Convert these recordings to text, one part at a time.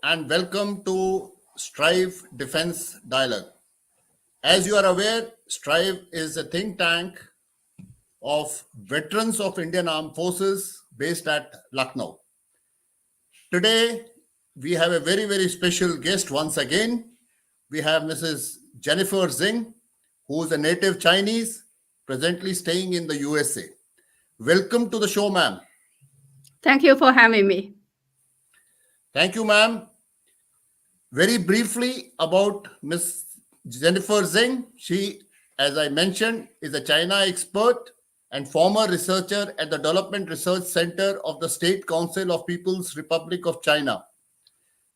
and welcome to Strive Defense Dialogue. As you are aware, Strive is a think tank of veterans of Indian Armed Forces based at Lucknow. Today, we have a very special guest once again. We have Mrs. Jennifer Zing, who is a native Chinese, presently staying in the USA. Welcome to the show, ma'am. Thank you for having me. Thank you, ma'am. Very briefly about Ms. Jennifer Zeng. She, as I mentioned, is a China expert and former researcher at the Development Research Center of the State Council of People's Republic of China,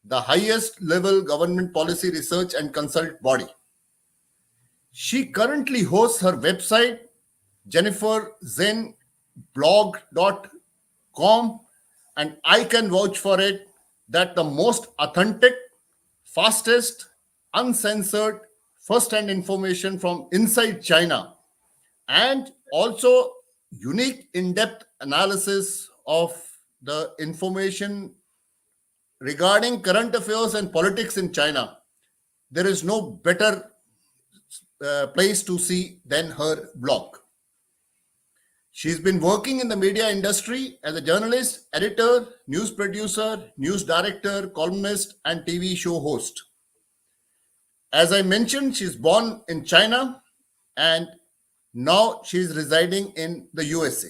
the highest level government policy research and consult body. She currently hosts her website, jenniferzenblog.com, and I can vouch for it that the most authentic, fastest, uncensored, first-hand information from inside China, and also unique in-depth analysis of the information regarding current affairs and politics in China. There is no better place to see than her blog. She's been working in the media industry as a journalist, editor, news producer, news director, columnist, and TV show host. As I mentioned, she's born in China and now she's residing in the USA.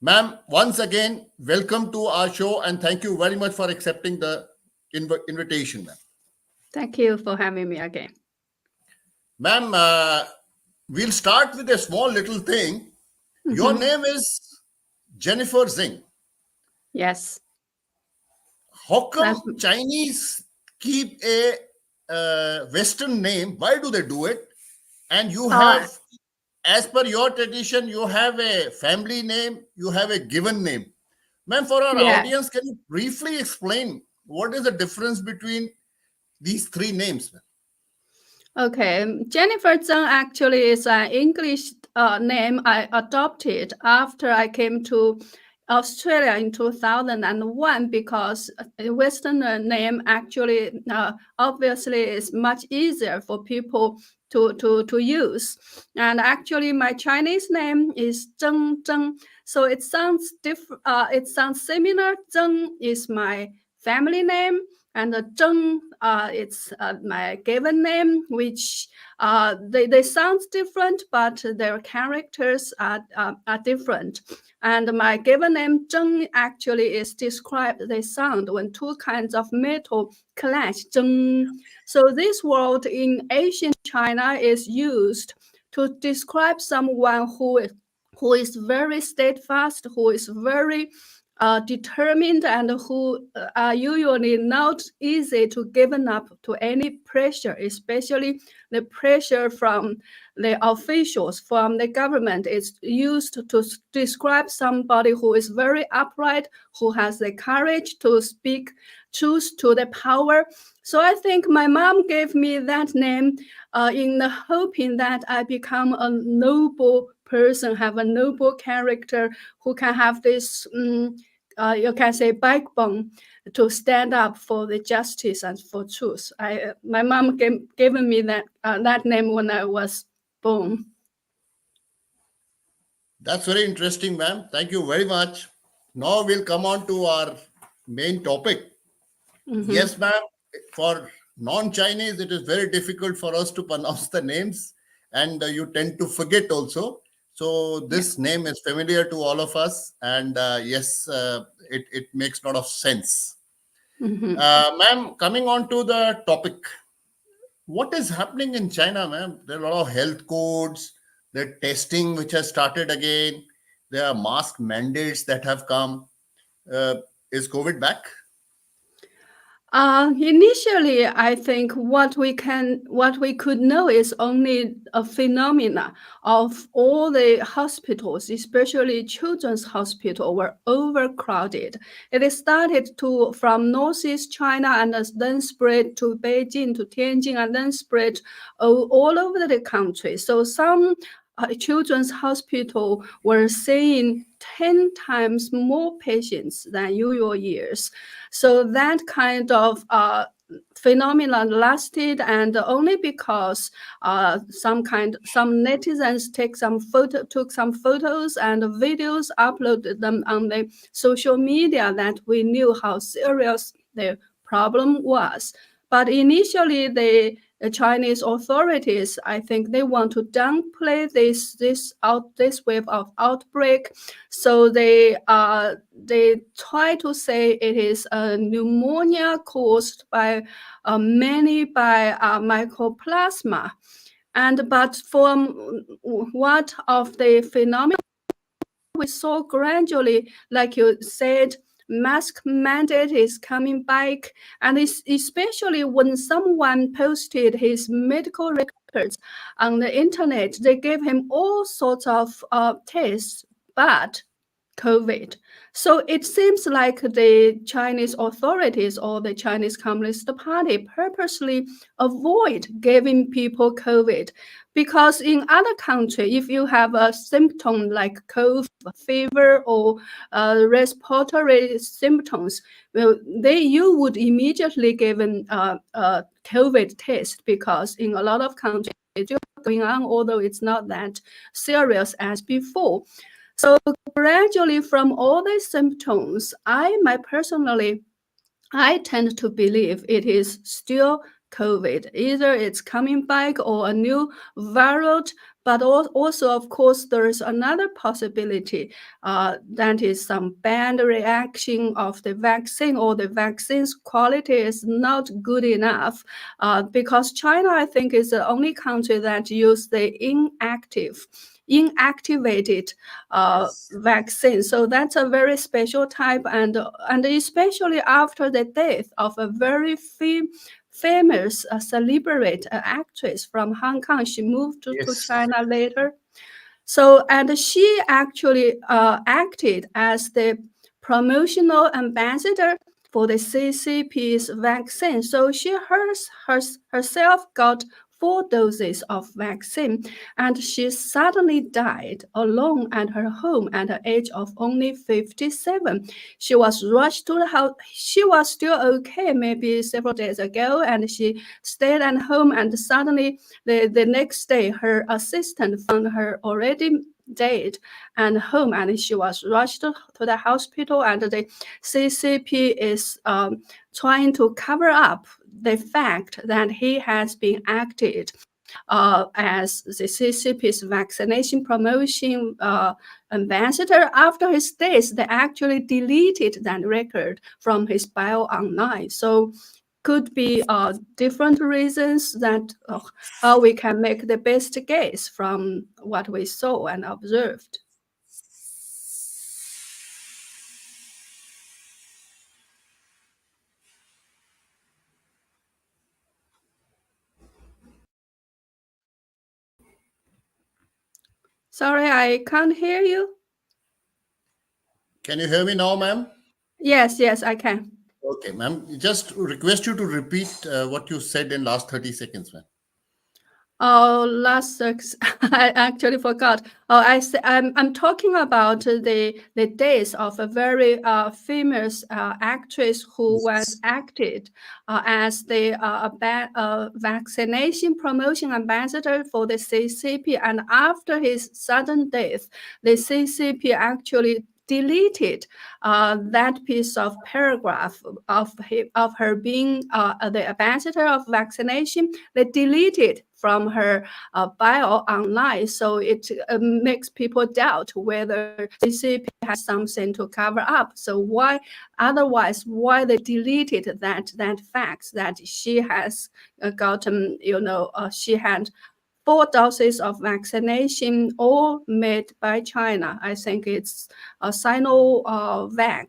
Ma'am, once again, welcome to our show and thank you very much for accepting the invitation, ma'am. Thank you for having me again. Ma'am, we'll start with a small little thing. Your name is Jennifer Zing. Yes. How come Chinese keep a Western name? Why do they do it? And you have, as per your tradition, you have a family name, you have a given name. Ma'am, for our audience, can you briefly explain what is the difference between these three names? Okay, Jennifer Zeng actually is an English name I adopted after I came to Australia in 2001 because a Western name actually obviously is much easier for people to use. And actually my Chinese name is Zheng Zheng. So it sounds different. It sounds similar. Zheng is my family name, and Zheng it's my given name, which they sound different, but their characters are different. And my given name Zheng actually is described the sound when two kinds of metal clash. Zheng. So this word in ancient China is used to describe someone who is very steadfast, who is very determined, and who are usually not easy to given up to any pressure, especially the pressure from the officials, from the government. It's used to describe somebody who is very upright, who has the courage to speak truth to the power. So I think my mom gave me that name in the hoping that I become a noble person, have a noble character, who can have this, you can say, backbone to stand up for the justice and for truth. My mom given me that name when I was born. That's very interesting, ma'am. Thank you very much. Now we'll come on to our main topic. Yes, ma'am. For non-Chinese, it is very difficult for us to pronounce the names, and you tend to forget also. So this name is familiar to all of us, and yes, it makes a lot of sense. Ma'am, coming on to the topic, what is happening in China, ma'am? There are a lot of health codes, the testing which has started again, there are mask mandates that have come. Is COVID back? Initially, I think what we could know is only a phenomena of all the hospitals, especially children's hospital, were overcrowded. It started from northeast China and then spread to Beijing, to Tianjin, and then spread all over the country. So some children's hospital were seeing 10 times more patients than usual years. So that kind of phenomenon lasted, and only because some netizens took some photos and videos, uploaded them on the social media, that we knew how serious the problem was. But initially, the Chinese authorities, I think, they want to downplay this wave of outbreak, so they try to say it is a pneumonia caused by mycoplasma, but from what of the phenomena we saw gradually, like you said, mask mandate is coming back, and especially when someone posted his medical records on the internet, they gave him all sorts of tests, but COVID. So it seems like the Chinese authorities or the Chinese Communist Party purposely avoid giving people COVID, because in other countries, if you have a symptom like cold, fever, or respiratory symptoms, well, you would immediately given a COVID test, because in a lot of countries it's still going on, although it's not that serious as before. So gradually, from all these symptoms, I tend to believe it is still COVID. Either it's coming back or a new variant, but also, of course, there is another possibility, that is some bad reaction of the vaccine, or the vaccine's quality is not good enough, because China, I think, is the only country that use the inactivated vaccine. So that's a very special type, and especially after the death of a very famous celebrity actress from Hong Kong. She moved to China later. So, and she actually acted as the promotional ambassador for the CCP's vaccine. So she herself got 4 doses of vaccine, and she suddenly died alone at her home at the age of only 57. She was rushed to the house. She was still okay maybe several days ago, and she stayed at home, and suddenly the next day her assistant found her already dead and home, and she was rushed to the hospital, and the CCP is trying to cover up the fact that he has been acted as the CCP's vaccination promotion ambassador. After his death, they actually deleted that record from his bio online. So could be different reasons that how we can make the best guess from what we saw and observed. Sorry, I can't hear you. Can you hear me now, ma'am? Yes, I can. Okay, ma'am. Just request you to repeat what you said in last 30 seconds, ma'am. Oh, I actually forgot. Oh, I'm talking about the days of a very famous actress who was acted as the vaccination promotion ambassador for the CCP, and after his sudden death, the CCP actually deleted that piece of paragraph of her being the ambassador of vaccination. They deleted from her bio online, so it makes people doubt whether CCP has something to cover up. So why they deleted that fact that she has gotten, she had 4 doses of vaccination, all made by China. I think it's a Sinovac.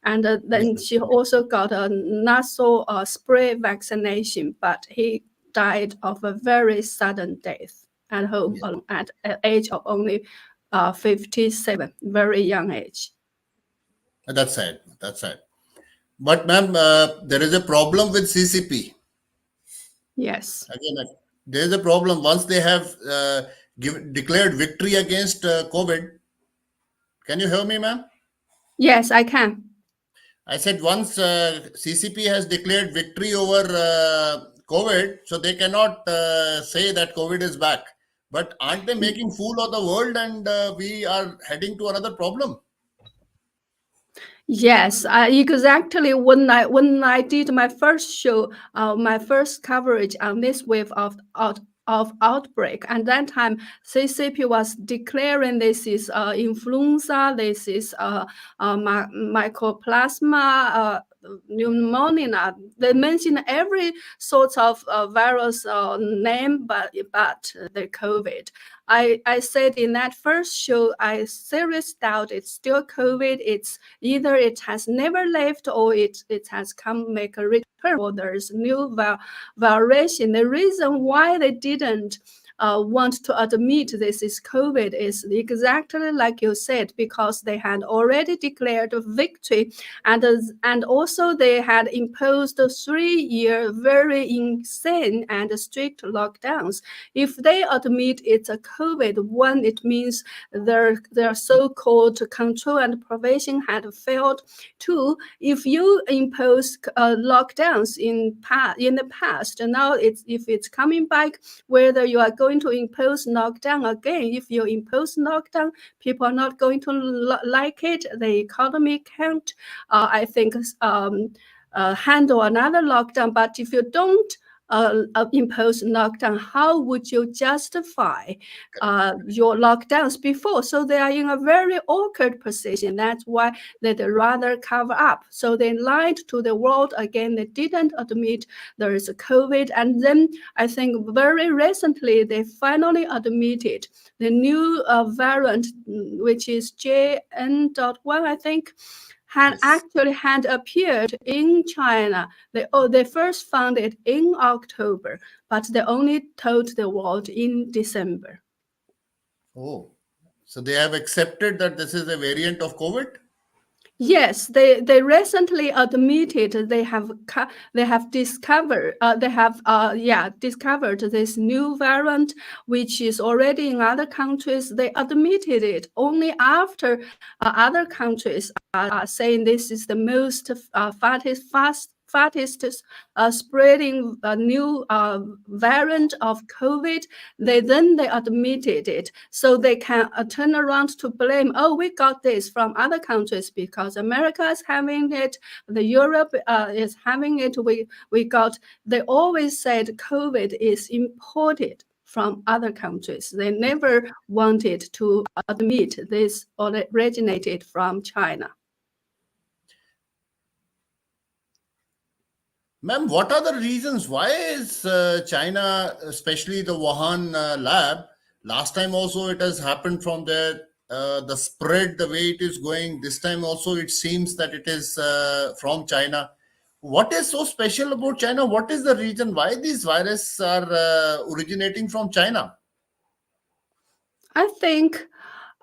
And then she also got a nasal spray vaccination, but he died of a very sudden death at home at an age of only 57, very young age. That's sad. That's sad. But, ma'am, there is a problem with CCP. Yes. Again, there is a problem. Once they have declared victory against COVID. Can you hear me, ma'am? Yes, I can. I said once CCP has declared victory over COVID, so they cannot say that COVID is back. But aren't they making fool of the world, and we are heading to another problem? Yes, exactly. When I did my first show, my first coverage on this wave of outbreak, and that time CCP was declaring this is influenza, this is mycoplasma. Pneumonia. They mention every sort of virus name, but the COVID. I said in that first show, I seriously doubt it's still COVID. It's either it has never left or it has come make a return or there's new variation. The reason why they didn't want to admit this is COVID is exactly like you said, because they had already declared victory, and also they had imposed 3-year very insane and strict lockdowns. If they admit it's a COVID, one, it means their so-called control and prevention had failed. Two, if you impose lockdowns in the past, and now if it's coming back, whether you are going to impose lockdown again, if you impose lockdown, people are not going to like it. The economy can't, I think, handle another lockdown. But if you don't impose lockdown, how would you justify your lockdowns before? So they are in a very awkward position. That's why they'd rather cover up. So they lied to the world again. They didn't admit there is a COVID. And then I think very recently they finally admitted the new variant, which is JN.1, I think, Yes. had appeared in China. They first found it in October, but they only told the world in December. Oh, so they have accepted that this is a variant of COVID? Yes, they recently admitted they have discovered discovered this new variant, which is already in other countries. They admitted it only after other countries are saying this is the most fastest spreading new variant of COVID. They admitted it, so they can turn around to blame. Oh, we got this from other countries because America is having it, the Europe is having it. We got. They always said COVID is imported from other countries. They never wanted to admit this originated from China. Ma'am, what are the reasons? Why is China, especially the Wuhan lab, last time also it has happened from there, the spread, the way it is going, this time also it seems that it is from China. What is so special about China? What is the reason why these viruses are originating from China? I think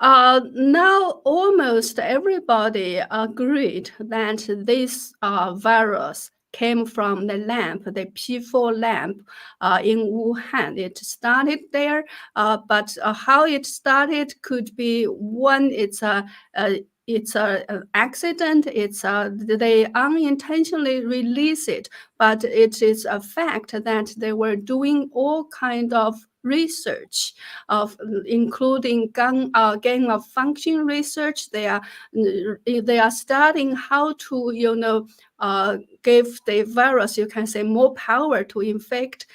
now almost everybody agreed that this virus came from the lamp, the P4 lamp in Wuhan. It started there, but how it started could be one, it's an accident. They unintentionally release it, but it is a fact that they were doing all kind of research of including gain of function research. They are studying how to give the virus, you can say, more power to infect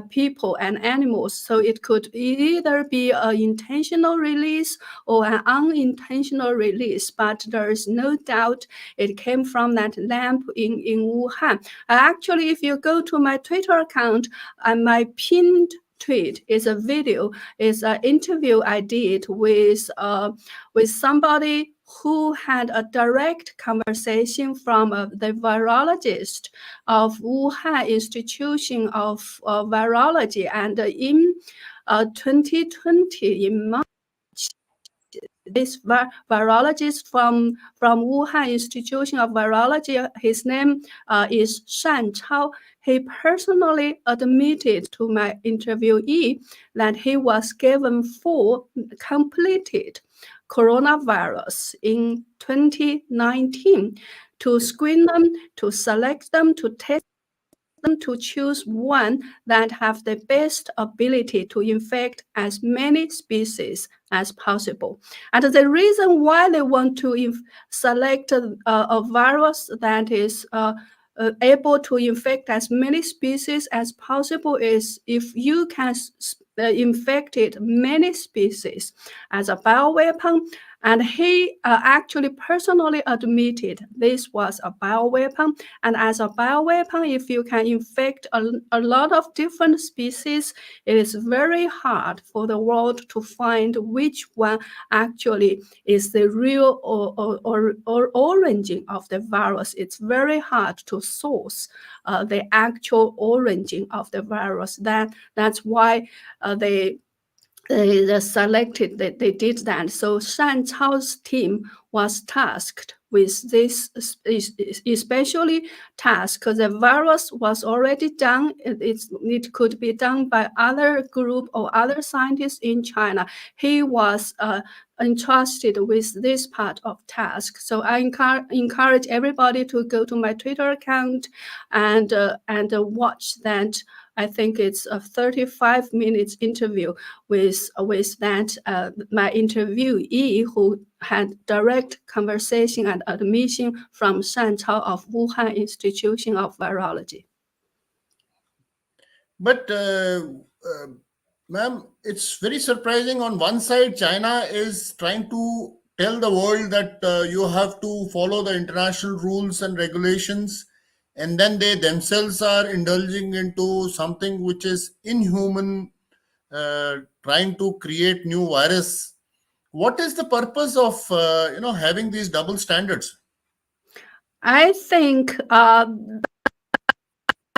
people and animals. So it could either be an intentional release or an unintentional release, but there is no doubt it came from that lamp in Wuhan. Actually, if you go to my Twitter account, my pinned tweet is a video, is an interview I did with somebody who had a direct conversation from the virologist of Wuhan Institution of Virology, and in 2020, in March, this virologist from Wuhan Institution of Virology. His name is Shan Chao. He personally admitted to my interviewee that he was given full completed coronavirus in 2019 to screen them, to select them, to test them, to choose one that have the best ability to infect as many species as possible. And the reason why they want to select a virus that is able to infect as many species as possible is if you can infected many species as a bioweapon. And he actually personally admitted this was a bioweapon. And as a bioweapon, if you can infect a lot of different species, it is very hard for the world to find which one actually is the real or origin of the virus. It's very hard to source the actual origin of the virus. That's why they selected that they did that. So Shan Chao's team was tasked with this, especially task because the virus was already done. It could be done by other group or other scientists in China. He was entrusted with this part of task. So I encourage everybody to go to my Twitter account and watch that. I think it's a 35 minutes interview with that my interviewee who had direct conversation and admission from Shan Chao of Wuhan Institution of Virology. But, ma'am, it's very surprising. On one side, China is trying to tell the world that you have to follow the international rules and regulations, and then they themselves are indulging into something which is inhuman, trying to create new virus. What is the purpose of having these double standards? I think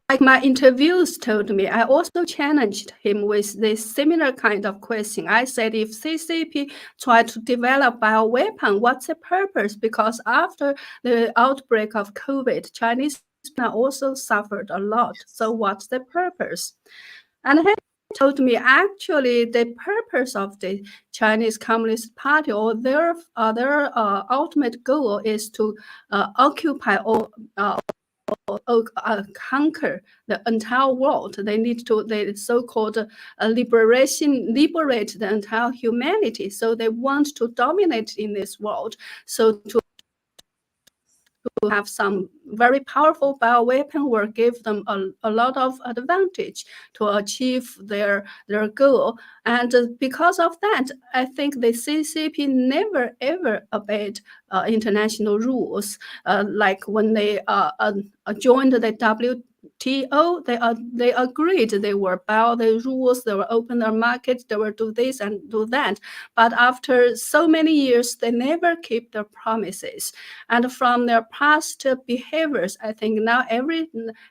like my interviews told me, I also challenged him with this similar kind of question. I said, if CCP try to develop bioweapon, what's the purpose? Because after the outbreak of COVID, Chinese people also suffered a lot. So what's the purpose? And he told me actually the purpose of the Chinese Communist Party or their ultimate goal is to occupy or conquer the entire world. They need to, the so-called liberate the entire humanity. So they want to dominate in this world. So to have some very powerful bioweapon will give them a lot of advantage to achieve their goal. And because of that, I think the CCP never ever obeyed international rules. Like when they joined the WTO, they agreed they will bow the rules, they will open their market, they will do this and do that. But after so many years, they never keep their promises. And from their past behaviors, I think now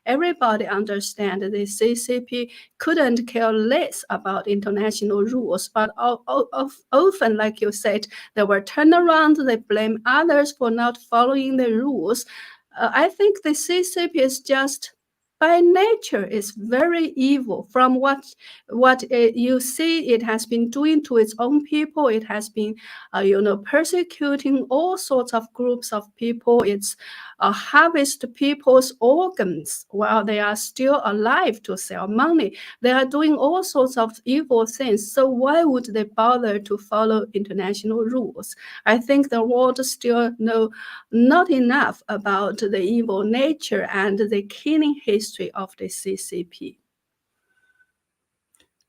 everybody understands the CCP couldn't care less about international rules. But often, like you said, they will turn around, they blame others for not following the rules. I think the CCP is just by nature is very evil. From what you see, it has been doing to its own people. It has been, persecuting all sorts of groups of people. It's harvest people's organs while they are still alive to sell money. They are doing all sorts of evil things. So why would they bother to follow international rules? I think the world still know not enough about the evil nature and the killing history of the CCP.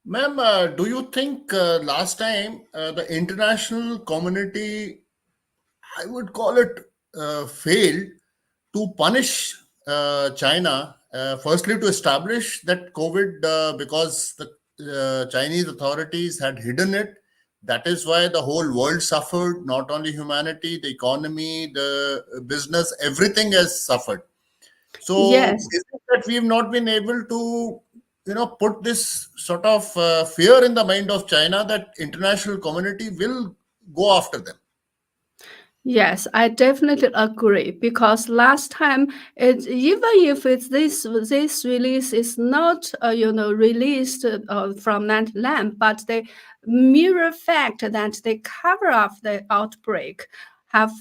Ma'am, do you think last time the international community, I would call it, failed to punish China? Firstly, to establish that COVID, because the Chinese authorities had hidden it. That is why the whole world suffered, not only humanity, the economy, the business, everything has suffered. So Yes. is it that we've not been able to, put this sort of fear in the mind of China that international community will go after them. Yes, I definitely agree because last time even if it's this release is not released from that lamp, but the mere fact that they cover up the outbreak have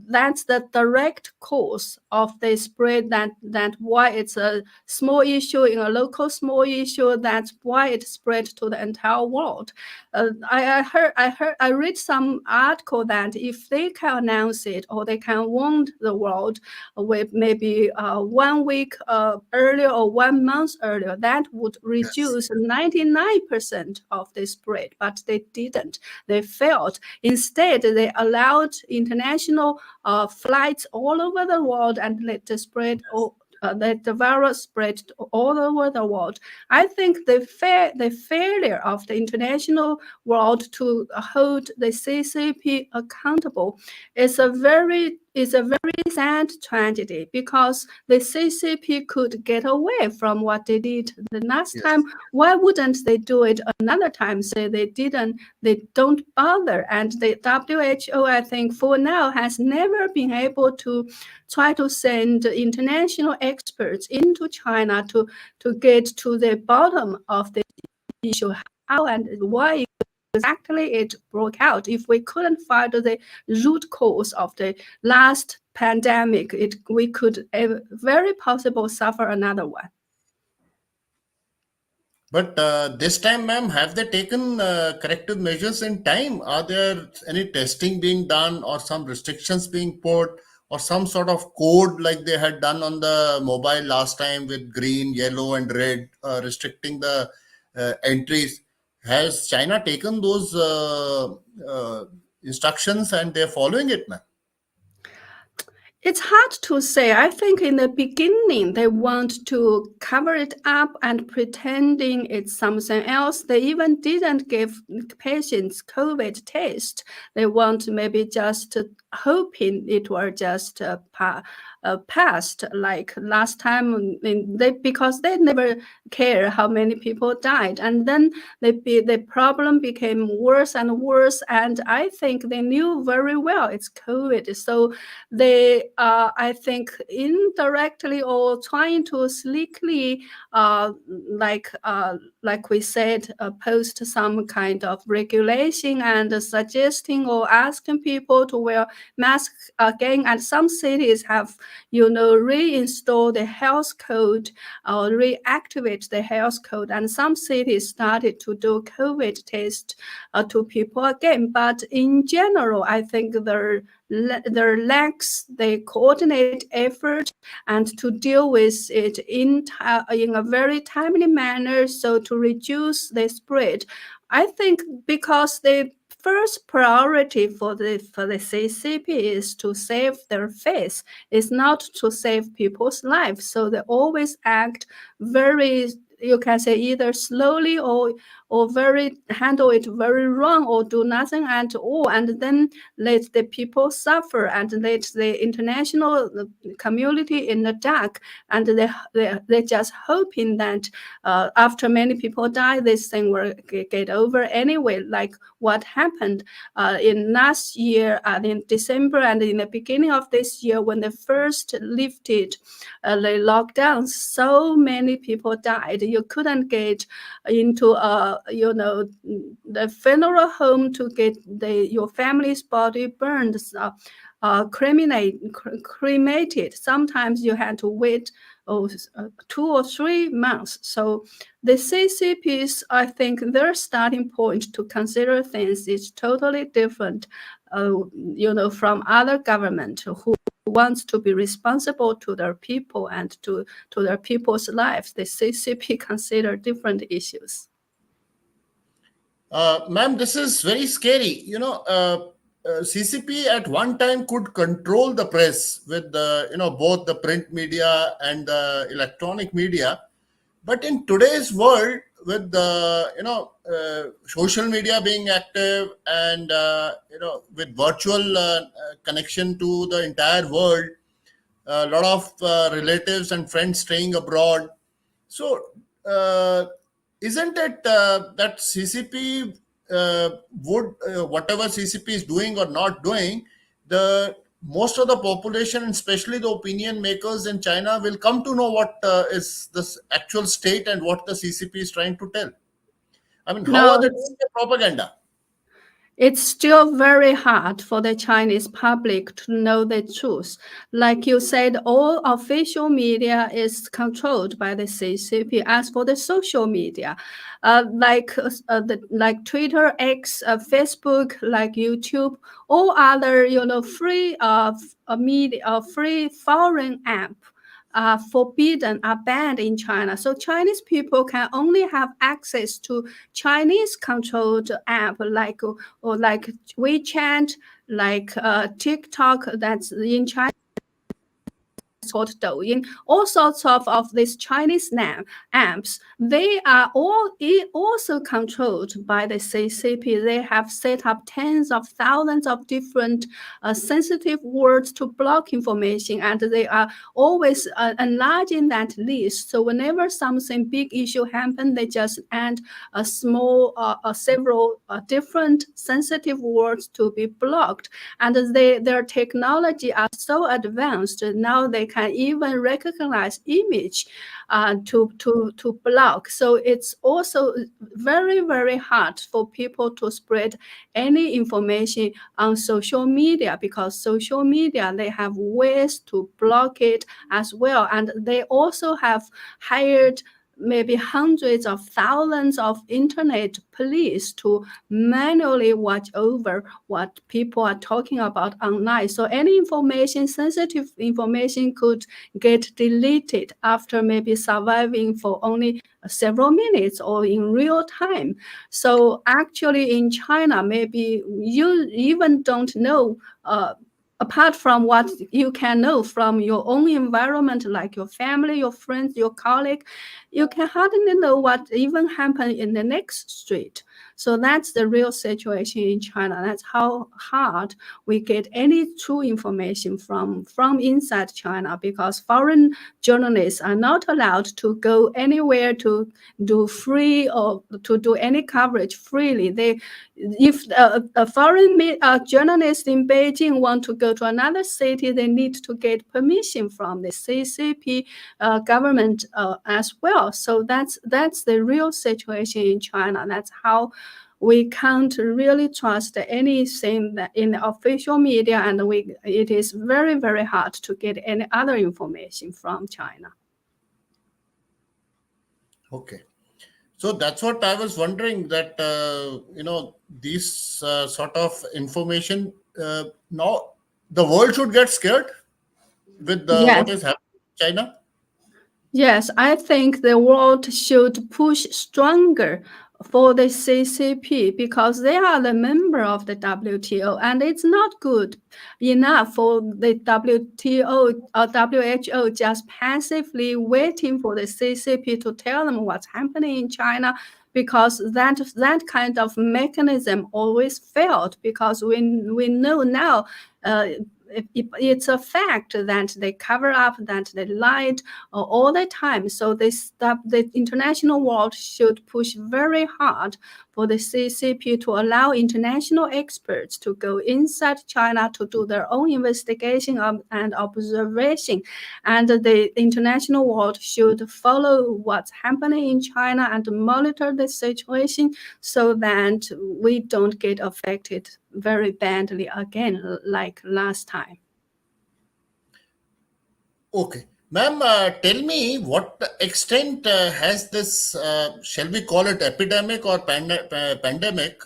that's the direct cause of the spread, that why it's a small issue in a local small issue, that's why it spread to the entire world. I read some article that if they can announce it or they can warn the world with maybe 1 week earlier or 1 month earlier, that would Yes. reduce 99% of the spread. But they didn't. They failed. Instead, they allowed international flights all over the world and let the spread let the virus spread all over the world. I think the failure of the international world to hold the CCP accountable is a very sad tragedy, because the CCP could get away from what they did the last time. Yes. Why wouldn't they do it another time? Say they don't bother. And the WHO, I think, for now has never been able to try to send international experts into China to get to the bottom of the issue, how and why exactly it broke out. If we couldn't find the root cause of the last pandemic, we could very possible suffer another one. But this time, ma'am, have they taken corrective measures in time? Are there any testing being done, or some restrictions being put, or some sort of code like they had done on the mobile last time with green, yellow, and red, restricting the entries? Has China taken those instructions and they're following it, ma'am? It's hard to say. I think in the beginning they want to cover it up and pretending it's something else. They even didn't give patients COVID test. They want maybe just hoping it were just passed like last time. Because they never care how many people died, and then the problem became worse and worse. And I think they knew very well it's COVID, so they I think indirectly or trying to slickly like we said, post some kind of regulation and suggesting or asking people to wear masks again. And some cities have reinstalled the health code or reactivate the health code, and some cities started to do COVID test to people again. But in general, I think there lacks the coordinated effort and to deal with it in a very timely manner, so to reduce the spread. I think because the first priority for the CCP is to save their face, is not to save people's lives. So they always act very, you can say, either slowly or very handle it very wrong or do nothing at all, and then let the people suffer and let the international community in the dark. And they just hoping that after many people die, this thing will get over anyway, like what happened in last year in December and in the beginning of this year when they first lifted the lockdown. So many people died. You couldn't get into the funeral home to get your family's body burned, cremated. Sometimes you had to wait 2 or 3 months. So the CCPs, I think their starting point to consider things is totally different, from other government who wants to be responsible to their people and to their people's lives. The CCP consider different issues. Ma'am, this is very scary. CCP at one time could control the press with both the print media and the electronic media, but in today's world, with the social media being active and with virtual connection to the entire world, a lot of relatives and friends staying abroad. So, isn't it that CCP would whatever CCP is doing or not doing, the most of the population and especially the opinion makers in China will come to know what is this actual state and what the CCP is trying to tell. I mean, how are No, they doing the propaganda? it's still very hard for the Chinese public to know the truth. Like you said, all official media is controlled by the CCP. As for the social media, like Twitter, X, Facebook, like YouTube, all other free media, free foreign app are forbidden, are banned in China. So Chinese people can only have access to Chinese controlled app like WeChat, like TikTok, that's in China called Douyin, all sorts of these Chinese apps. They are all also controlled by the CCP. They have set up tens of thousands of different sensitive words to block information, and they are always enlarging that list. So whenever something big issue happen, they just add a small, several different sensitive words to be blocked. And their technology are so advanced now they can even recognize image to block. So it's also very, very hard for people to spread any information on social media, because social media, they have ways to block it as well. And they also have hired maybe hundreds of thousands of internet police to manually watch over what people are talking about online. So any information, sensitive information, could get deleted after maybe surviving for only several minutes or in real time. So actually in China, maybe you even don't know apart from what you can know from your own environment, like your family, your friends, your colleague, you can hardly know what even happened in the next street. So that's the real situation in China. That's how hard we get any true information from inside China, because foreign journalists are not allowed to go anywhere to do free or to do any coverage freely. If a foreign journalist in Beijing want to go to another city, they need to get permission from the CCP government as well. So that's the real situation in China. That's how we can't really trust anything that in the official media, and it is very, very hard to get any other information from China. Okay. So that's what I was wondering, that these sort of information, now the world should get scared with Yes. what is happening in China. Yes, I think the world should push stronger for the CCP, because they are the member of the WTO, and it's not good enough for the WTO or WHO just passively waiting for the CCP to tell them what's happening in China, because that kind of mechanism always failed, because we know now it's a fact that they cover up, that they lied all the time. So the international world should push very hard for the CCP to allow international experts to go inside China to do their own investigation and observation. And the international world should follow what's happening in China and monitor the situation, so that we don't get affected very badly again like last time. Okay. Ma'am, tell me, what extent has this, shall we call it epidemic or pandemic,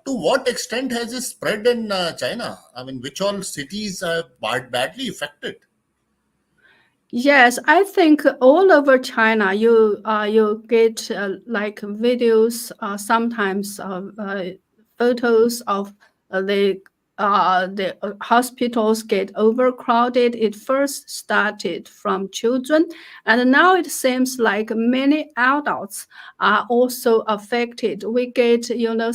to what extent has it spread in China? I mean, which all cities are badly affected? Yes, I think all over China, you get like videos, sometimes photos of the hospitals get overcrowded. It first started from children, and now it seems like many adults are also affected. We get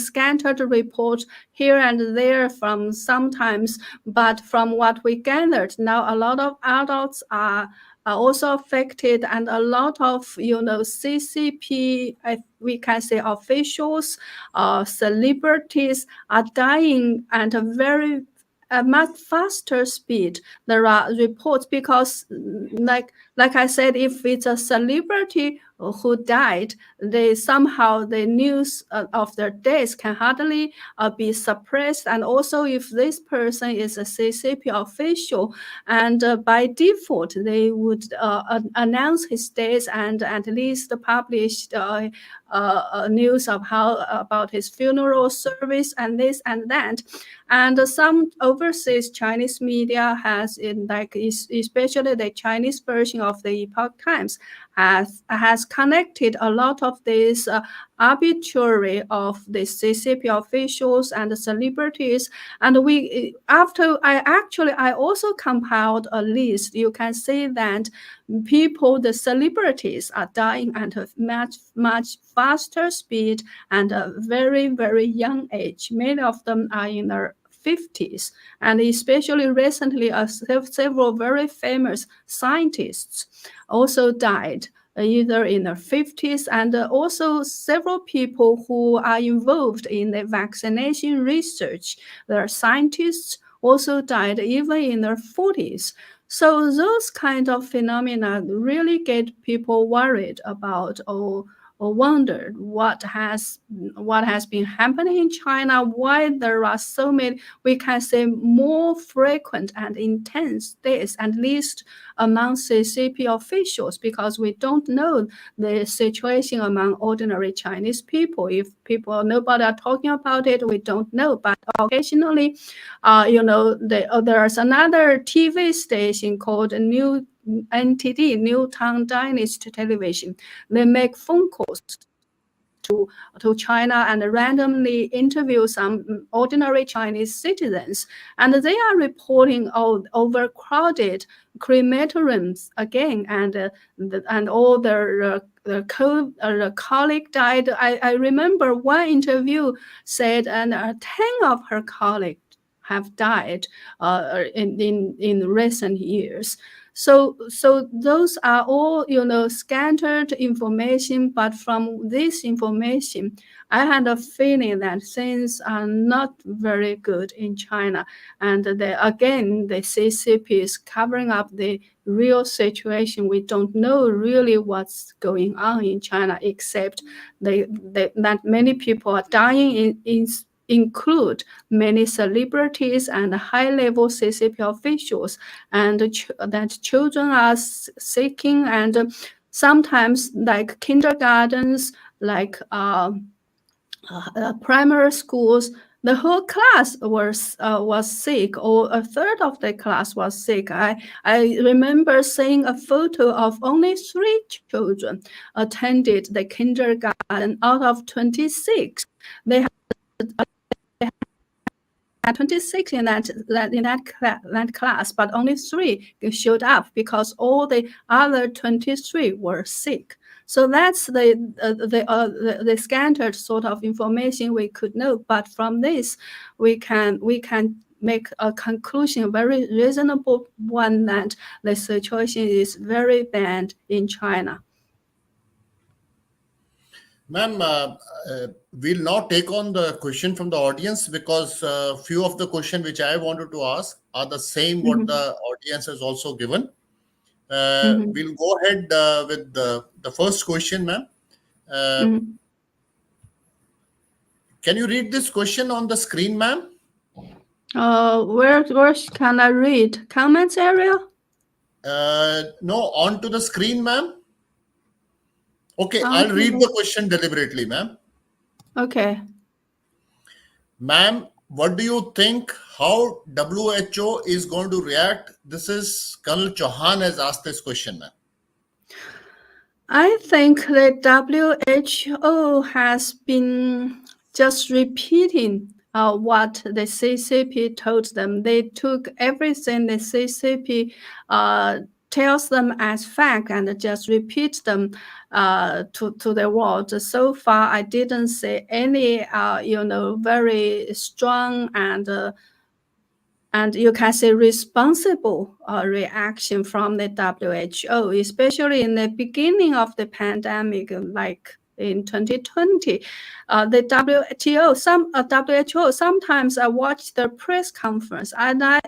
scattered reports here and there from sometimes, but from what we gathered, now a lot of adults are are also affected, and a lot of CCP, we can say officials, celebrities are dying at a much faster speed. There are reports because, like I said, if it's a celebrity who died, the news of their deaths can hardly be suppressed. And also, if this person is a CCP official, and by default they would announce his death and at least publish news of about his funeral service and this and that. And some overseas Chinese media has, especially the Chinese version of the Epoch Times, has connected a lot of these arbitrary of the CCP officials and the celebrities. And I also compiled a list. You can see that the celebrities are dying at a much faster speed and a very, very young age. Many of them are in their 50s, and especially recently, several very famous scientists also died, either in their 50s, and also several people who are involved in the vaccination research. Their scientists also died even in their 40s. So those kind of phenomena really get people worried about or wondered what has been happening in China, why there are so many, we can say, more frequent and intense deaths, at least among CCP officials, because we don't know the situation among ordinary Chinese people. If nobody are talking about it, we don't know. But occasionally, there's another TV station called NTD, Newtown Dynasty Television. They make phone calls to China and randomly interview some ordinary Chinese citizens, and they are reporting overcrowded crematoriums again, and all their colleague died. I remember one interview said, and 10 of her colleagues have died in recent years. So those are all, scattered information. But from this information, I had a feeling that things are not very good in China. And the CCP is covering up the real situation. We don't know really what's going on in China, except that many people are dying include many celebrities and high-level CCP officials, and that children are seeking, and sometimes like kindergartens, like primary schools, the whole class was sick, or a third of the class was sick. I remember seeing a photo of only 3 children attended the kindergarten out of 26. They had 26 in that class, but only 3 showed up because all the other 23 were sick. So that's the scattered sort of information we could know. But from this, we can make a conclusion, a very reasonable one, that the situation is very bad in China. Ma'am, we'll not take on the question from the audience, because few of the question which I wanted to ask are the same what the audience has also given. We'll go ahead with the first question, ma'am. Can you read this question on the screen, ma'am? Where can I read? Comments area? No, onto the screen, ma'am. Okay, I'll read the question deliberately, ma'am. Okay. Ma'am, what do you think how WHO is going to react? This is Colonel Chauhan has asked this question, ma'am. I think the WHO has been just repeating what the CCP told them. They took everything the CCP tells them as fact and just repeat them to the world. So far, I didn't see any, very strong and and you can see responsible reaction from the WHO, especially in the beginning of the pandemic, like in 2020. The WHO sometimes I watch the press conference, and I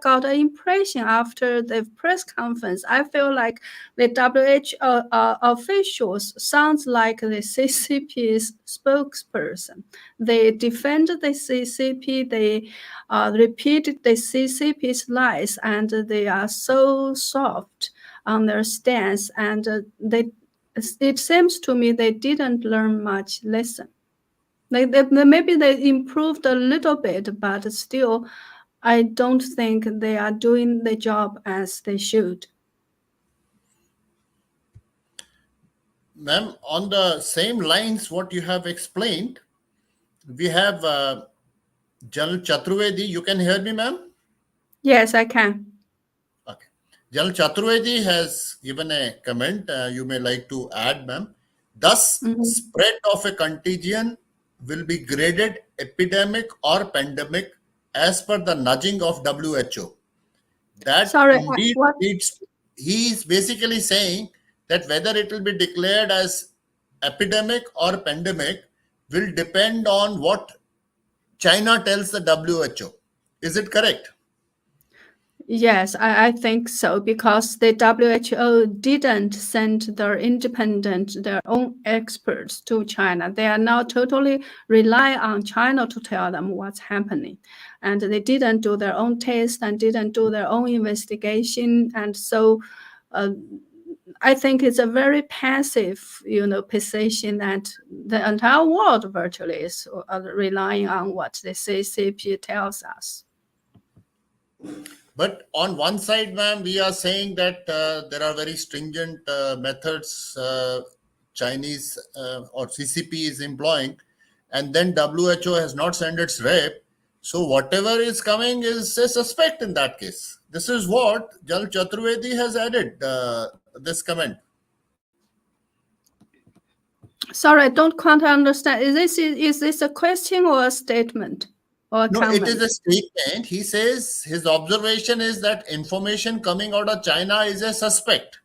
got an impression after the press conference. I feel like the WHO officials sounds like the CCP's spokesperson. They defend the CCP. They repeat the CCP's lies, and they are so soft on their stance, and it seems to me they didn't learn much lesson. Maybe they improved a little bit, but still, I don't think they are doing the job as they should. Ma'am, on the same lines, what you have explained, we have General Chaturvedi. You can hear me, ma'am? Yes, I can. Okay. General Chaturvedi has given a comment you may like to add, ma'am. Thus, spread of a contagion will be graded epidemic or pandemic as per the nudging of WHO. That Sorry, indeed what? leads, he is basically saying that whether it will be declared as epidemic or pandemic will depend on what China tells the WHO. Is it correct? Yes, I think so, because the WHO didn't send their own experts to China. They are now totally rely on China to tell them what's happening. And they didn't do their own test and didn't do their own investigation. And so I think it's a very passive, position that the entire world virtually is relying on what the CCP tells us. But on one side, ma'am, we are saying that there are very stringent methods Chinese or CCP is employing, and then WHO has not sent its rep. So whatever is coming is a suspect in that case. This is what Jal Chaturvedi has added this comment. Sorry, I don't quite understand. Is this a question or a statement or a No, comment? it is a statement. He says his observation is that information coming out of China is a suspect.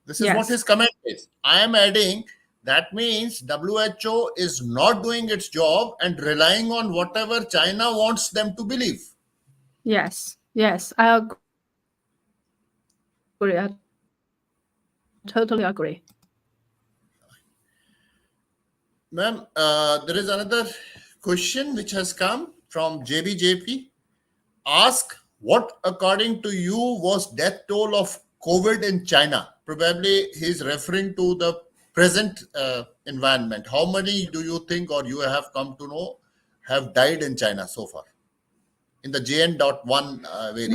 This is what Yes. his comment is. I am adding that means WHO is not doing its job and relying on whatever China wants them to believe. Yes, I agree. I totally agree. Ma'am, there is another question which has come from JBJP. Ask what, according to you, was death toll of COVID in China? Probably he's referring to the present environment. How many do you think, or you have come to know, have died in China so far in the JN.1 variant?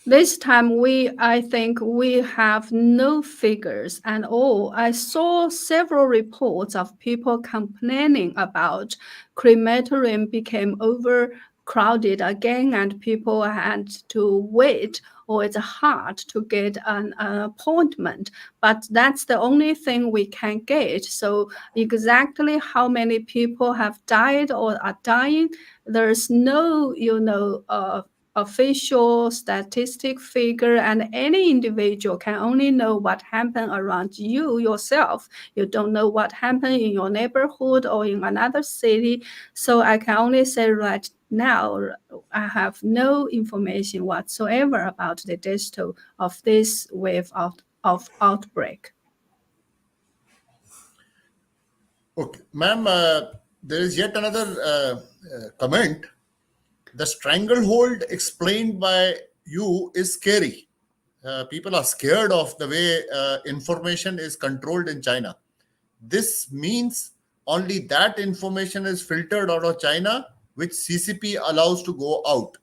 This time I think we have no figures at all. I saw several reports of people complaining about crematorium became overcrowded again and people had to wait, or it's hard to get an appointment. But that's the only thing we can get. So exactly how many people have died or are dying, there's no, official statistic figure, and any individual can only know what happened around you yourself. You don't know what happened in your neighborhood or in another city. So I can only say right now I have no information whatsoever about the death toll of this wave of outbreak. Okay, ma'am, there is yet another comment. The stranglehold explained by you is scary. People are scared of the way information is controlled in China. This means only that information is filtered out of China, which CCP allows to go out.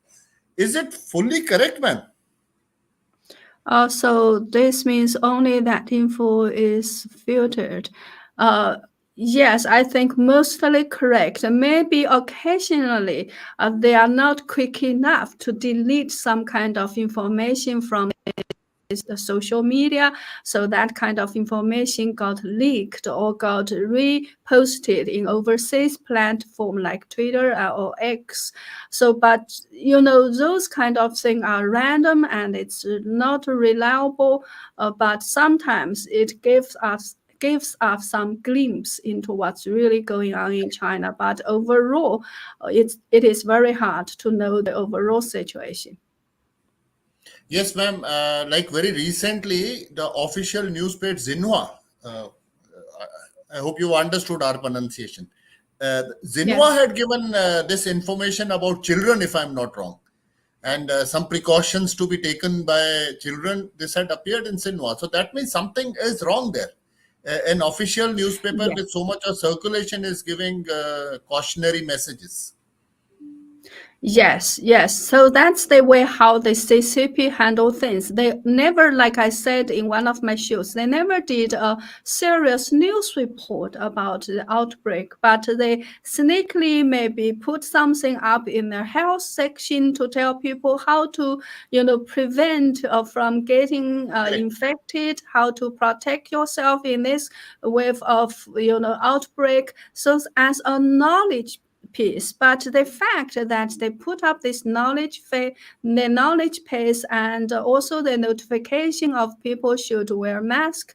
Is it fully correct, ma'am? So this means only that info is filtered. Yes, I think mostly correct. Maybe occasionally they are not quick enough to delete some kind of information from the social media. So that kind of information got leaked or got reposted in overseas platform like Twitter or X. So, but those kind of things are random and it's not reliable. But sometimes it gives us some glimpse into what's really going on in China. But overall, it is very hard to know the overall situation. Yes, ma'am. Like very recently, the official newspaper Xinhua. I hope you understood our pronunciation. Xinhua Yes. had given this information about children, if I'm not wrong, and some precautions to be taken by children. This had appeared in Xinhua, so that means something is wrong there. An official newspaper Yes. with so much of circulation is giving cautionary messages. Yes, yes. So that's the way how the CCP handle things. They never, like I said in one of my shows, they never did a serious news report about the outbreak, but they sneakily maybe put something up in their health section to tell people how to, prevent from getting Correct. infected, how to protect yourself in this wave of, outbreak. So as a knowledge piece, but the fact that they put up this the knowledge piece and also the notification of people should wear mask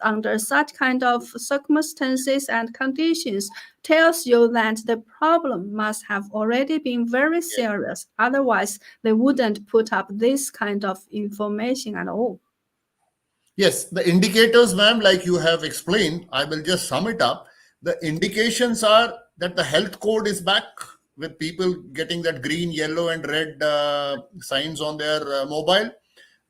under such kind of circumstances and conditions tells you that the problem must have already been very Yes. serious. Otherwise, they wouldn't put up this kind of information at all. Yes, the indicators, ma'am, like you have explained, I will just sum it up. The indications are that the health code is back with people getting that green, yellow, and red signs on their mobile.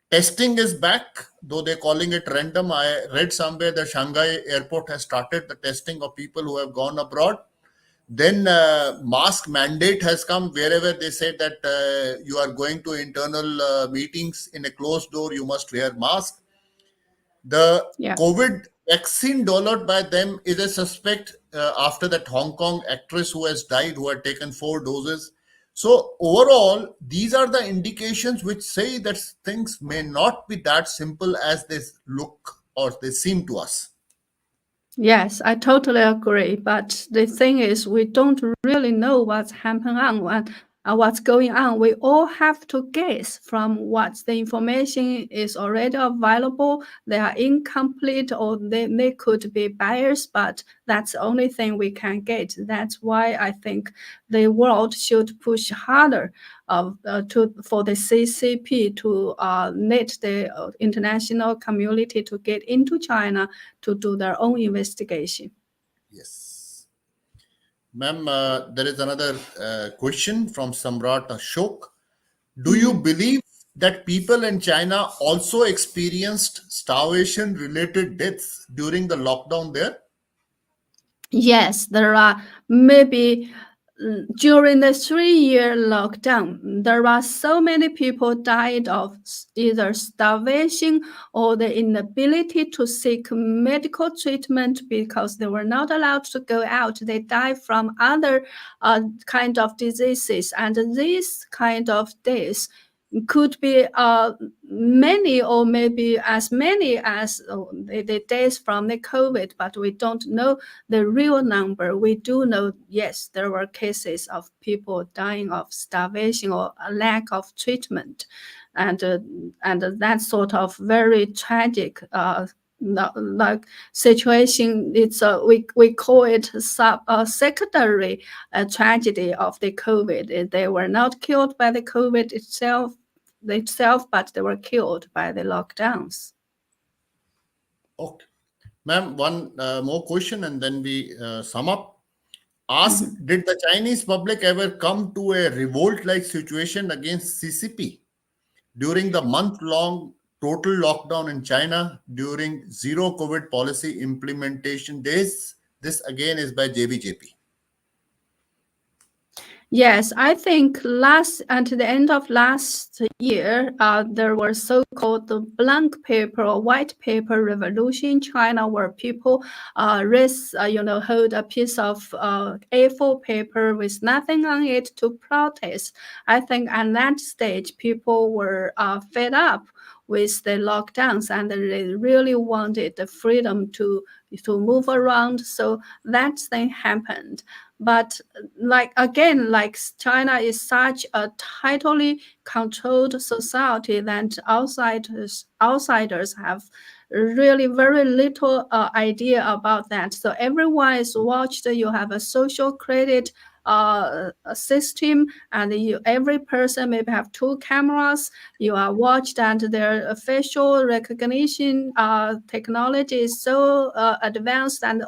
Testing is back, though they're calling it random. I read somewhere that Shanghai airport has started the testing of people who have gone abroad. Then mask mandate has come wherever they said that you are going to internal meetings in a closed door, you must wear mask. The Yeah. COVID vaccine dolled by them is a suspect after that Hong Kong actress who has died, who had taken 4 doses. So, overall, these are the indications which say that things may not be that simple as they look or they seem to us. Yes, I totally agree. But the thing is, we don't really know what's happening and what's going on. We all have to guess from what the information is already available. They are incomplete or they could be biased, but that's the only thing we can get. That's why I think the world should push harder for the CCP to let the international community to get into China to do their own investigation. Yes. Ma'am, there is another question from Samrat Ashok. Do you Mhm. believe that people in China also experienced starvation related deaths during the lockdown there? Yes, there are maybe during the 3-year lockdown, there are so many people died of either starvation or the inability to seek medical treatment because they were not allowed to go out. They died from other kind of diseases, and these kind of deaths could be many or maybe as many as the deaths from the COVID, but we don't know the real number. We do know, yes, there were cases of people dying of starvation or a lack of treatment, and that sort of very tragic. Like situation, it's we call it secondary tragedy of the COVID. They were not killed by the COVID itself, but they were killed by the lockdowns. Okay. Ma'am, one more question and then we sum up. Ask, Mhm. did the Chinese public ever come to a revolt like situation against CCP during the month long total lockdown in China during zero COVID policy implementation days? This again is by JBJP. Yes, I think until the end of last year, there were so-called the blank paper or white paper revolution in China, where people hold a piece of A4 paper with nothing on it to protest. I think at that stage, people were fed up with the lockdowns, and they really wanted the freedom to move around. So that thing happened. But like again, like China is such a tightly controlled society that outsiders have really very little idea about that. So everyone is watched. You have a social credit a system, and every person maybe have 2 cameras. You are watched, and their facial recognition technology is so advanced, and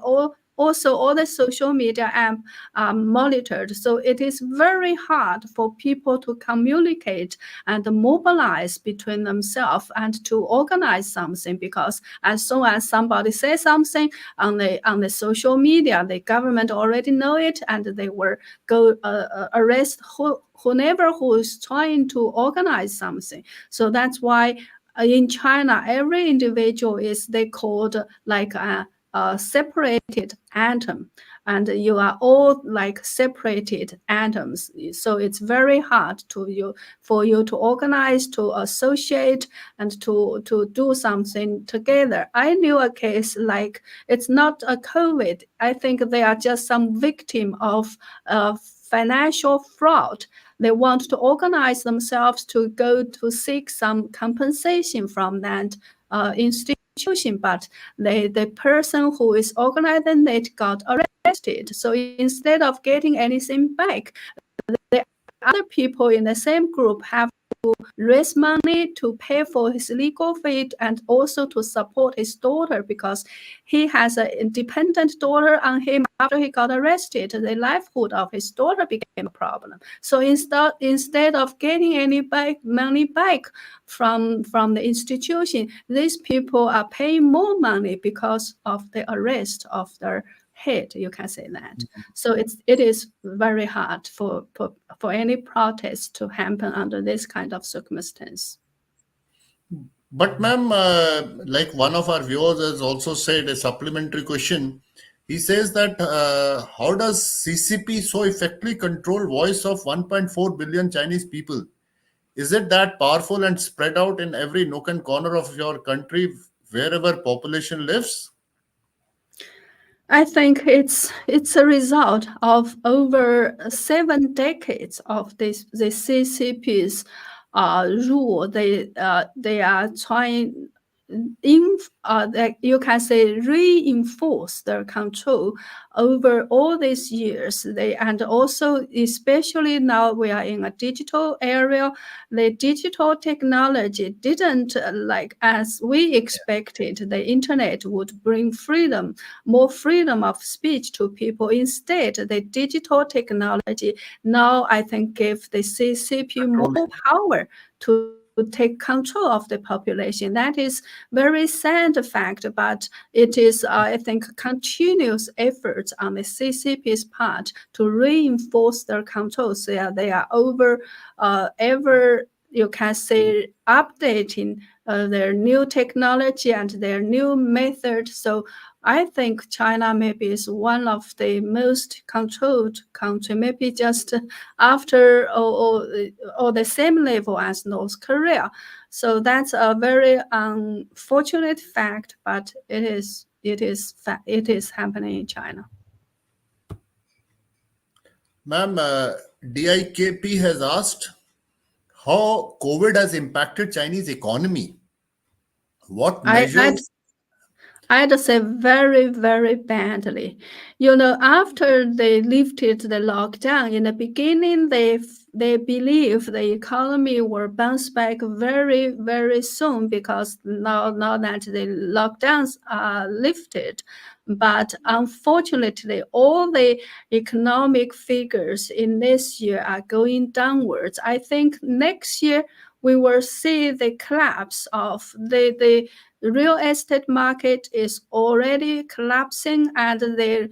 also all the social media app are monitored. So it is very hard for people to communicate and mobilize between themselves and to organize something, because as soon as somebody says something on the social media, the government already know it, and they will go arrest whoever who is trying to organize something. So that's why in China, every individual is they called like a separated atom, and you are all like separated atoms. So it's very hard for you to organize, to associate, and to do something together. I knew a case like, it's not a COVID. I think they are just some victim of financial fraud. They want to organize themselves to go to seek some compensation from that institution, but the person who is organizing it got arrested. So instead of getting anything back, the other people in the same group have to raise money to pay for his legal fee and also to support his daughter, because he has an independent daughter on him. After he got arrested, the livelihood of his daughter became a problem. So instead of getting any money back from the institution, these people are paying more money because of the arrest of their head, you can say that. So it is very hard for any protest to happen under this kind of circumstance. But ma'am, like one of our viewers has also said a supplementary question. He says that how does CCP so effectively control voice of 1.4 billion Chinese people? Is it that powerful and spread out in every nook and corner of your country wherever population lives? I think it's a result of over 7 decades of the CCP's rule. They are trying you can say reinforce their control over all these years. And also, especially now we are in a digital area, the digital technology didn't like as we expected. The internet would bring more freedom of speech to people. Instead, the digital technology now, I think, give the CCP more power to take control of the population. That is very sad fact, but it is, I think, continuous efforts on the CCP's part to reinforce their control. So they are ever, you can say, updating their new technology and their new method. So I think China maybe is one of the most controlled country, maybe just after or the same level as North Korea. So that's a very unfortunate fact, but it is happening in China. Ma'am, DIKP has asked how COVID has impacted Chinese economy. What measures? I'd say very, very badly. After they lifted the lockdown, in the beginning, they believe the economy will bounce back very, very soon, because now that the lockdowns are lifted. But unfortunately, all the economic figures in this year are going downwards. I think next year we will see the collapse of the real estate market is already collapsing, and the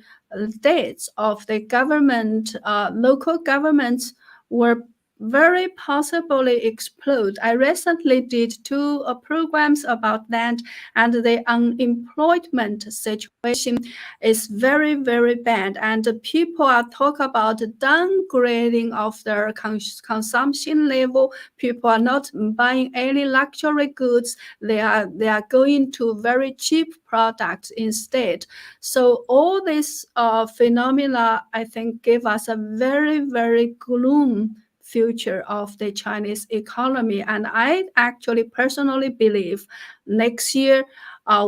debts of the government, local governments, were very possibly explode. I recently did two programs about that, and the unemployment situation is very, very bad. And people are talk about downgrading of their consumption level. People are not buying any luxury goods. They are going to very cheap products instead. So all this phenomena, I think, give us a very, very gloom future of the Chinese economy. And I actually personally believe next year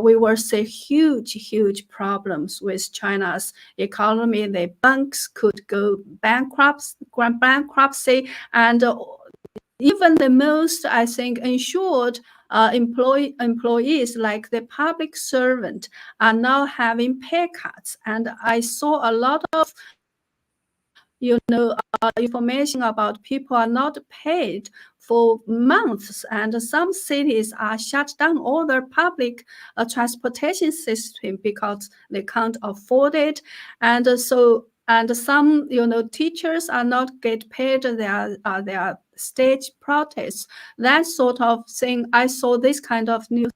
we will see huge problems with China's economy. The banks could go bankruptcy, and even the most, I think, insured employees like the public servant are now having pay cuts. And I saw a lot of information about people are not paid for months, and some cities are shut down all their public transportation system because they can't afford it. And some teachers are not get paid their stage protests, that sort of thing. I saw this kind of news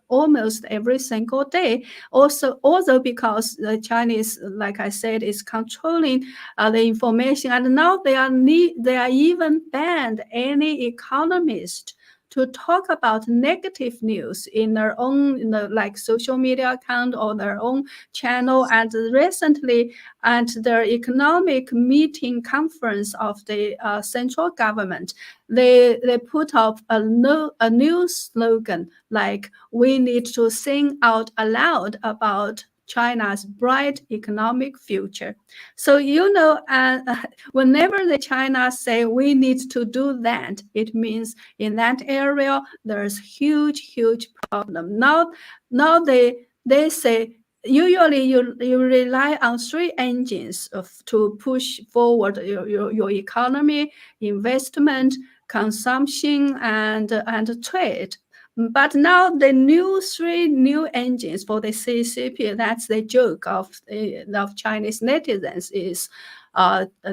almost every single day. Also because the Chinese, like I said, is controlling the information, and now they are even banned any economist to talk about negative news in their own like social media account or their own channel. And recently at their economic meeting conference of the central government, they put up a new slogan like, we need to sing out aloud about China's bright economic future. So, whenever the China say we need to do that, it means in that area there's huge problem. Now they say usually you rely on three engines to push forward your economy: investment, consumption, and trade. But now the three new engines for the CCP, that's the joke of Chinese netizens, is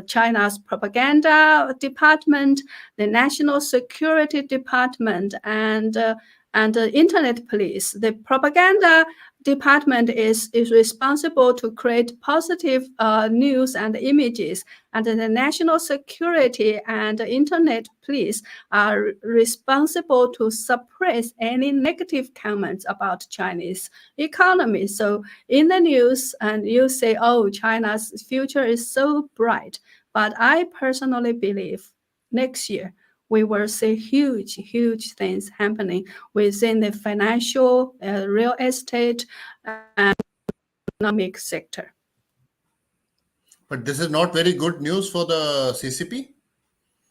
China's propaganda department, the national security department, and the internet police. The propaganda department is responsible to create positive news and images, and the national security and the internet police are responsible to suppress any negative comments about Chinese economy. So in the news, and you say, oh, China's future is so bright. But I personally believe next year we will see huge things happening within the financial, real estate, and economic sector. But this is not very good news for the CCP.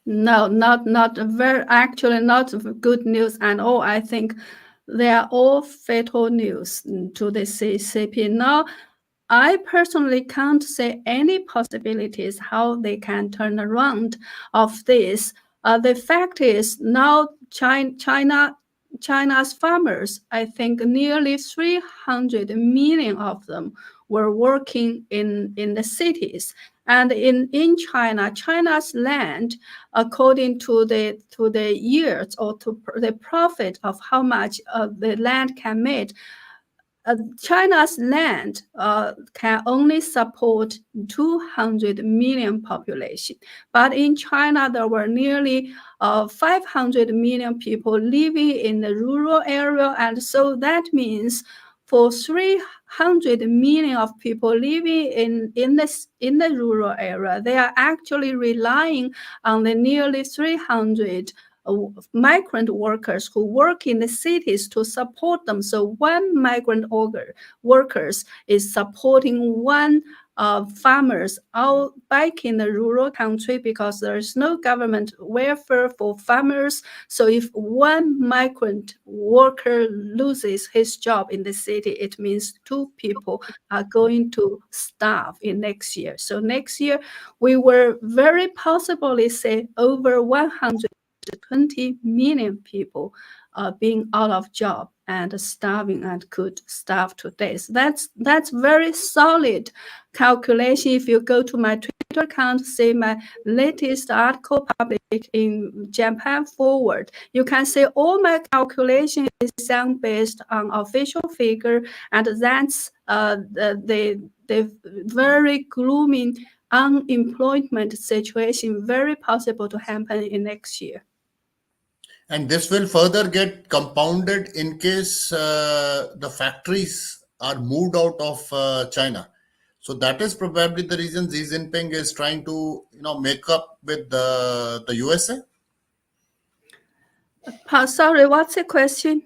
No, not very, actually not good news at all. I think they are all fatal news to the CCP. Now, I personally can't see any possibilities how they can turn around of this. The fact is now China's farmers, I think nearly 300 million of them were working in the cities. And in China, China's land, according to the years or to the profit of how much the land can make, China's land can only support 200 million population. But in China, there were nearly 500 million people living in the rural area. And so that means for 300 million of people living in the rural area, they are actually relying on the nearly 300 migrant workers who work in the cities to support them. So one migrant workers is supporting one farmers out back in the rural country, because there is no government welfare for farmers. So if one migrant worker loses his job in the city, it means two people are going to starve in next year. So next year we will very possibly say over 120 million people being out of job and starving and could starve to death. That's very solid calculation. If you go to my Twitter account, see my latest article published in Japan Forward, you can see all my calculation is based on official figure, and that's the very gloomy unemployment situation very possible to happen in next year. And this will further get compounded in case the factories are moved out of China. So that is probably the reason Xi Jinping is trying to, make up with the USA. Sorry, what's the question?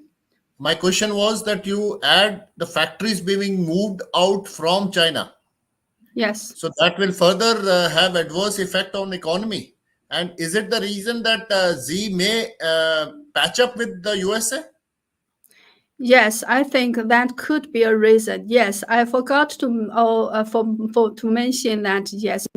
My question was that you add the factories being moved out from China. Yes. So that will further have adverse effect on economy. And is it the reason that Z may patch up with the USA? Yes, I think that could be a reason. Yes, I forgot to to mention that. Yes,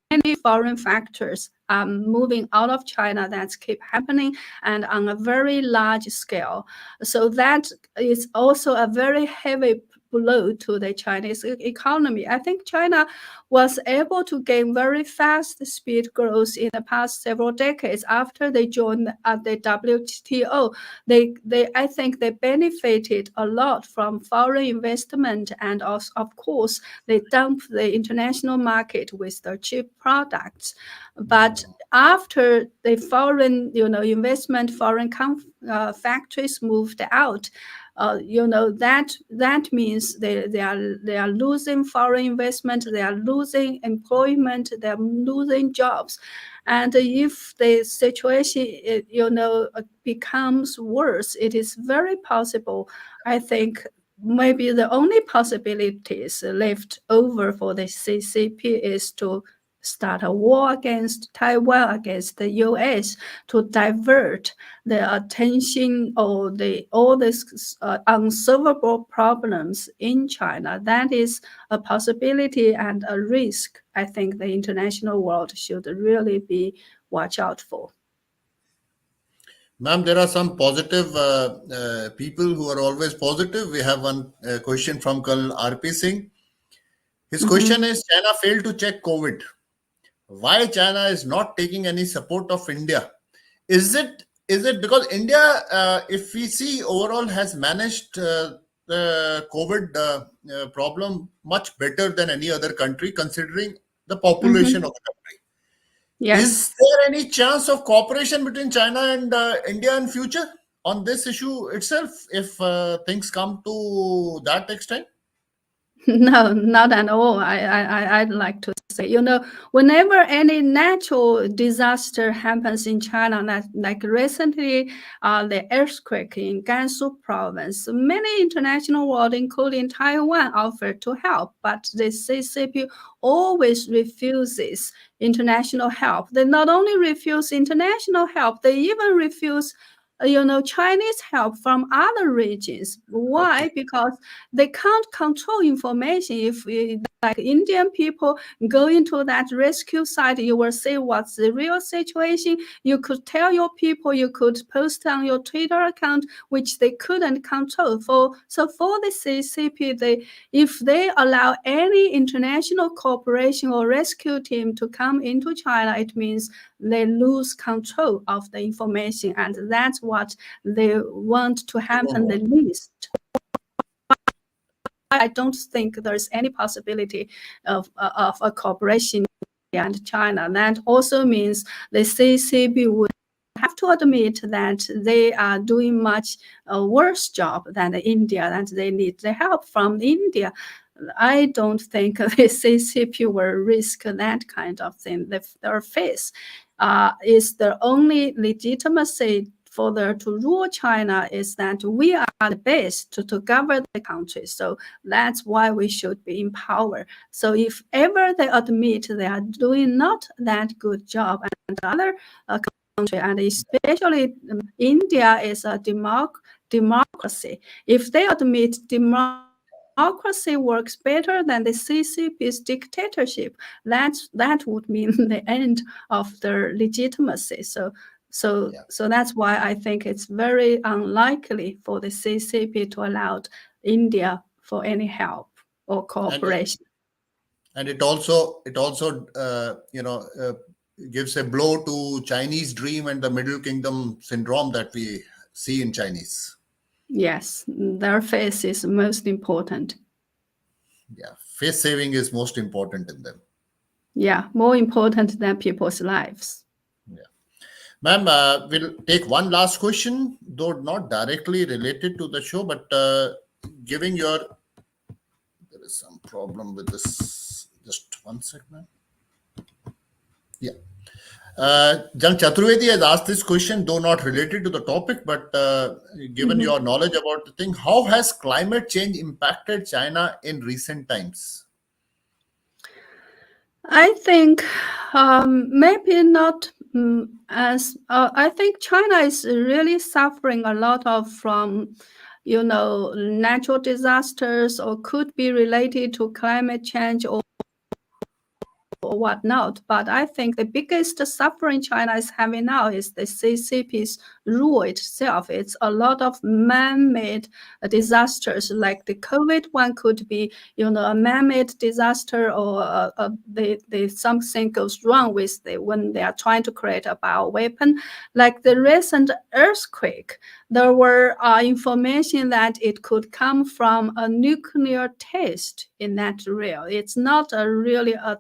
many foreign factors are moving out of China that keep happening and on a very large scale. So that is also a very heavy blow to the Chinese economy. I think China was able to gain very fast speed growth in the past several decades after they joined the WTO. I think they benefited a lot from foreign investment, and also, of course, they dump the international market with their cheap products. But after the foreign, investment, foreign factories moved out, that means they are losing foreign investment, they are losing employment, they are losing jobs. And if the situation becomes worse, it is very possible, I think, maybe the only possibilities left over for the CCP is to start a war against Taiwan, against the US, to divert the attention or all these unsolvable problems in China. That is a possibility and a risk I think the international world should really be watch out for. Ma'am, there are some positive people who are always positive. We have one question from Colonel RP Singh. His question is, China failed to check COVID. Why China is not taking any support of India? Is it because India, if we see overall, has managed the COVID problem much better than any other country, considering the population of the country? Yes. Is there any chance of cooperation between China and India in future on this issue itself, if things come to that extent? No, not at all. I'd like to say, whenever any natural disaster happens in China, like recently, the earthquake in Gansu province, many international world, including Taiwan, offered to help, but the CCP always refuses international help. They not only refuse international help, they even refuse Chinese help from other regions. Why? Okay. Because they can't control information. If like Indian people go into that rescue site, you will see what's the real situation. You could tell your people, you could post on your Twitter account, which they couldn't control. For the CCP, if they allow any international cooperation or rescue team to come into China, it means they lose control of the information, and that's what they want to happen the least. I don't think there's any possibility of a cooperation and China. That also means the CCP would have to admit that they are doing much worse job than India, and they need the help from India. I don't think the CCP will risk that kind of thing. Their face is the only legitimacy for them to rule China is that we are the best to govern the country. So that's why we should be in power. So if ever they admit they are doing not that good job, and other country, and especially India is a democracy, if they admit democracy works better than the CCP's dictatorship, that would mean the end of their legitimacy. So that's why I think it's very unlikely for the CCP to allow India for any help or cooperation. And it also gives a blow to Chinese dream and the Middle Kingdom syndrome that we see in Chinese. Yes, their face is most important. Yeah, face saving is most important in them. Yeah, more important than people's lives. Yeah, ma'am, we'll take one last question, though not directly related to the show, but giving your, there is some problem with this. Just one second, ma'am. Yeah. Jan Chaturvedi has asked this question, though not related to the topic, but given your knowledge about the thing, how has climate change impacted China in recent times? I think maybe not as I think China is really suffering a lot of from natural disasters, or could be related to climate change or whatnot. But I think the biggest suffering China is having now is the CCP's rule itself. It's a lot of man-made disasters, like the COVID one could be, a man-made disaster, or something goes wrong with when they are trying to create a bioweapon. Like the recent earthquake, there were information that it could come from a nuclear test in that area. It's not really a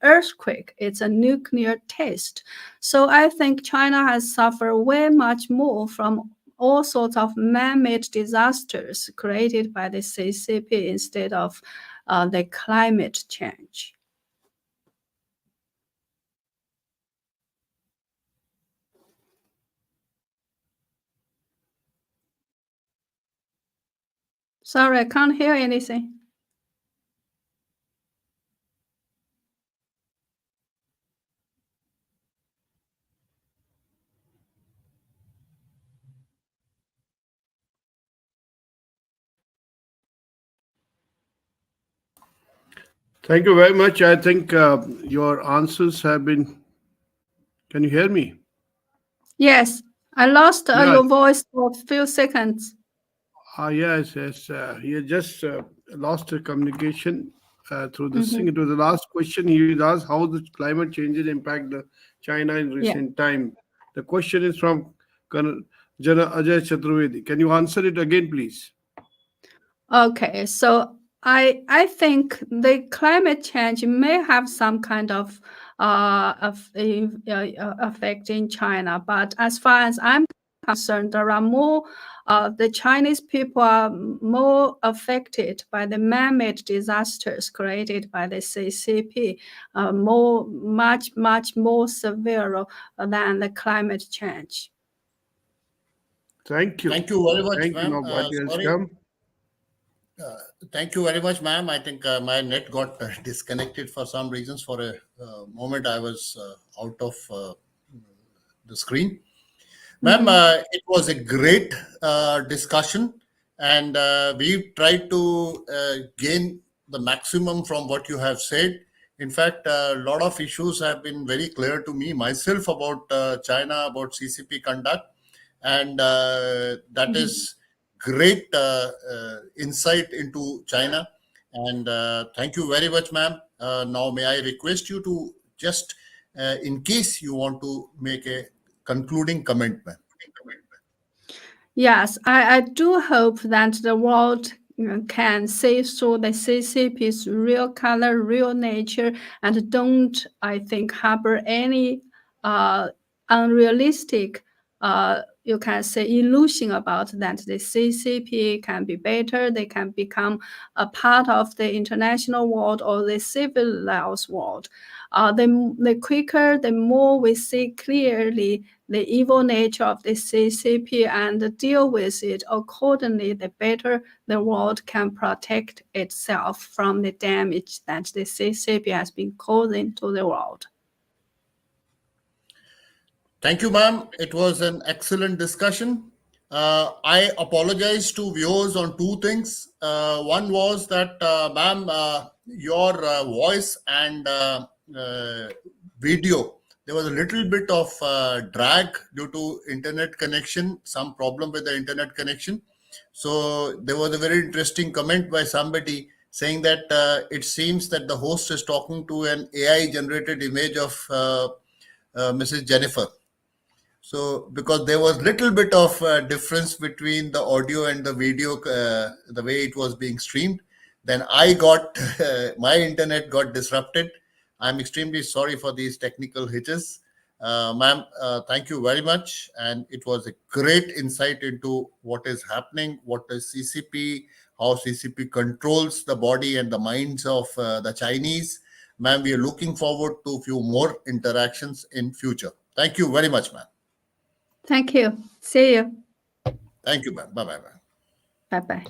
earthquake, it's a nuclear test. So I think China has suffered way much more from all sorts of man-made disasters created by the CCP instead of the climate change. Sorry, I can't hear anything. Thank you very much. I think your answers have been. Can you hear me? Yes, I lost your voice for a few seconds. Yes. He just lost the communication through this thing. It was the last question he asked: how the climate changes impact the China in recent time. The question is from Colonel Jana Ajay Chaturvedi. Can you answer it again, please? Okay, so I think the climate change may have some kind of effect in China, but as far as I'm concerned, there are more. The Chinese people are more affected by the man-made disasters created by the CCP, much more severe than the climate change. Thank you. Thank you very much, Thank you. ma'am. Nobody else Sorry. come. Thank you very much, ma'am. I think my net got disconnected for some reasons. For a moment, I was out of the screen. Ma'am, it was a great discussion, and we tried to gain the maximum from what you have said. In fact, a lot of issues have been very clear to me myself about China, about CCP conduct, and that is great insight into China. And thank you very much, ma'am. Now, may I request you to just, in case you want to make a concluding comment, ma'am. Yes, I do hope that the world can see through the CCP's real color, real nature, and don't, I think, harbor any unrealistic, you can say, illusion about that the CCP can be better, they can become a part of the international world or the civilized world. The quicker, the more we see clearly the evil nature of the CCP and deal with it accordingly, the better the world can protect itself from the damage that the CCP has been causing to the world. Thank you, ma'am. It was an excellent discussion. I apologize to viewers on two things. One was that, ma'am, your voice and video there was a little bit of drag due to internet connection, some problem with the internet connection. So there was a very interesting comment by somebody saying that it seems that the host is talking to an AI generated image of Mrs. Jennifer. So because there was little bit of difference between the audio and the video, the way it was being streamed, then I got my internet got disrupted. I'm extremely sorry for these technical hitches. Ma'am, thank you very much. And it was a great insight into what is happening, what is CCP, how CCP controls the body and the minds of the Chinese. Ma'am, we are looking forward to a few more interactions in future. Thank you very much, ma'am. Thank you. See you. Thank you, ma'am. Bye-bye, ma'am. Bye bye.